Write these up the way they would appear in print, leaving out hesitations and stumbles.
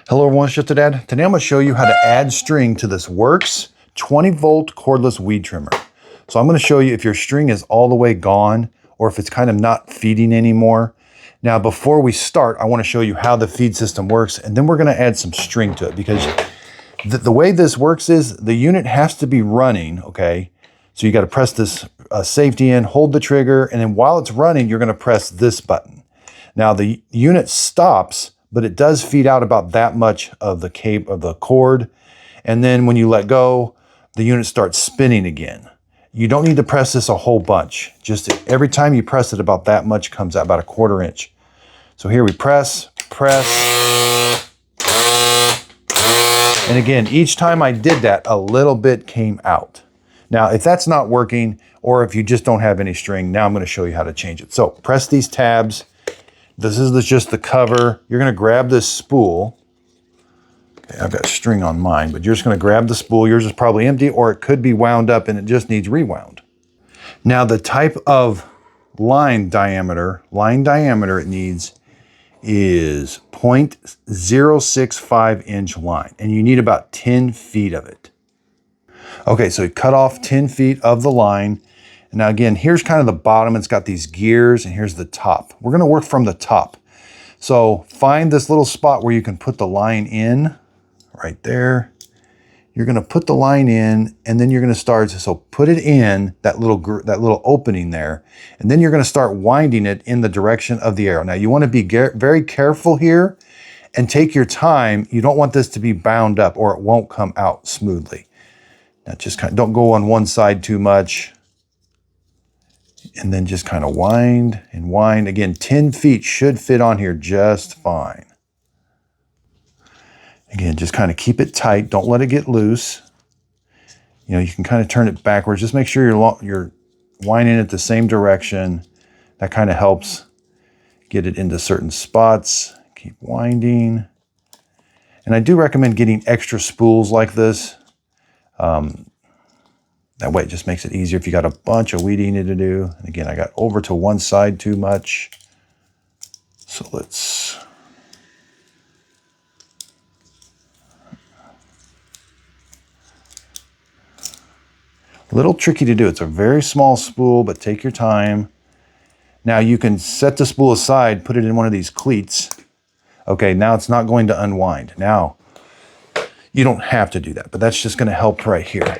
Hello everyone, it's Just a Dad. Today I'm going to show you how to add string to this Worx 20-volt cordless weed trimmer. So I'm going to show you if your string is all the way gone or if it's kind of not feeding anymore. Now before we start, I want to show you how the feed system works, and then we're going to add some string to it, because the way this works is the unit has to be running, okay? So you got to press this safety in, hold the trigger, and then while it's running, you're going to press this button. Now the unit stops, but it does feed out about that much of the cable of the cord. And then when you let go, the unit starts spinning again. You don't need to press this a whole bunch. Just every time you press it, about that much comes out, about a 1/4 inch. So here we press. And again, each time I did that, a little bit came out. Now, if that's not working, or if you just don't have any string, now I'm going to show you how to change it. So press these tabs. This is just the cover. You're going to grab this spool. Okay, I've got string on mine, but you're just going to grab the spool. Yours is probably empty, or it could be wound up and it just needs rewound. Now the type of line diameter it needs is 0.065 inch line, and you need about 10 feet of it. Okay, so you cut off 10 feet of the line. Now again, here's kind of the bottom. It's got these gears, and here's the top. We're going to work from the top. So find this little spot where you can put the line in, right there. You're going to put the line in, and then you're going to start, so put it in that little opening there, and then you're going to start winding it in the direction of the arrow. Now you want to be very careful here and take your time. You don't want this to be bound up, or it won't come out smoothly. Now just don't go on one side too much. And then just kind of wind and wind. Again, 10 feet should fit on here just fine. Again, just kind of keep it tight. Don't let it get loose. You know, you can kind of turn it backwards. Just make sure you're winding it the same direction. That kind of helps get it into certain spots. Keep winding. And I do recommend getting extra spools like this. That way it just makes it easier if you got a bunch of weeding to do. And again, I got over to one side too much. So let's... A little tricky to do. It's a very small spool, but take your time. Now you can set the spool aside, put it in one of these cleats. Okay, now it's not going to unwind. Now, you don't have to do that, but that's just going to help right here.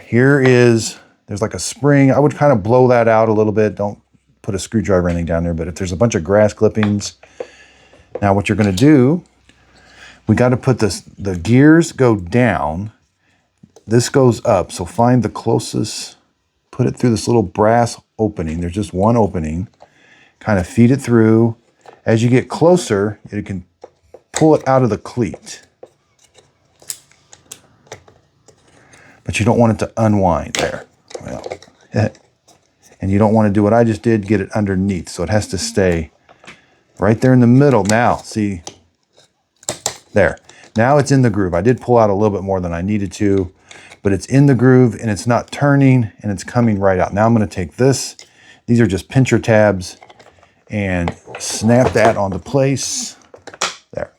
There's like a spring. I would kind of blow that out a little bit. Don't put a screwdriver or anything down there, but if there's a bunch of grass clippings, now what you're going to do, we got to put the gears go down. This goes up. So find the closest, put it through this little brass opening. There's just one opening. Kind of feed it through. As you get closer, you can pull it out of the cleat. But you don't want it to unwind there. Well, and you don't want to do what I just did, get it underneath. So it has to stay right there in the middle. Now, see, there. Now it's in the groove. I did pull out a little bit more than I needed to, but it's in the groove and it's not turning and it's coming right out. Now I'm going to take this. These are just pincher tabs, and snap that onto place. There.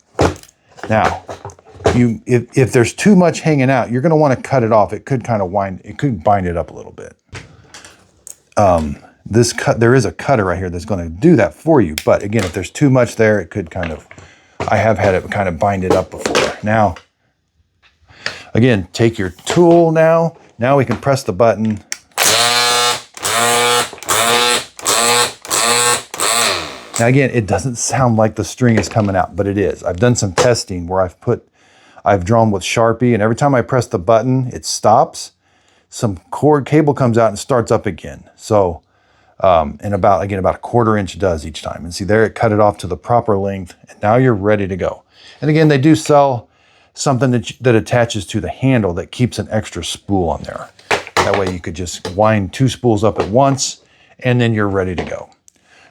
Now, if there's too much hanging out, you're going to want to cut it off. It could kind of bind it up a little bit. There is a cutter right here that's going to do that for you. But again, if there's too much there, it could I have had it kind of bind it up before. Now, again, take your tool now. Now we can press the button. Now again, it doesn't sound like the string is coming out, but it is. I've done some testing where I've drawn with Sharpie, and every time I press the button, it stops. Some cord cable comes out and starts up again. So, and about a 1/4 inch does each time. And see there, it cut it off to the proper length, and now you're ready to go. And again, they do sell something that attaches to the handle that keeps an extra spool on there. That way you could just wind 2 spools up at once, and then you're ready to go.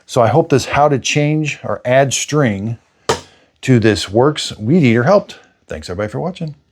So I hope this how to change or add string to this Worx Weed Eater helped. Thanks everybody for watching.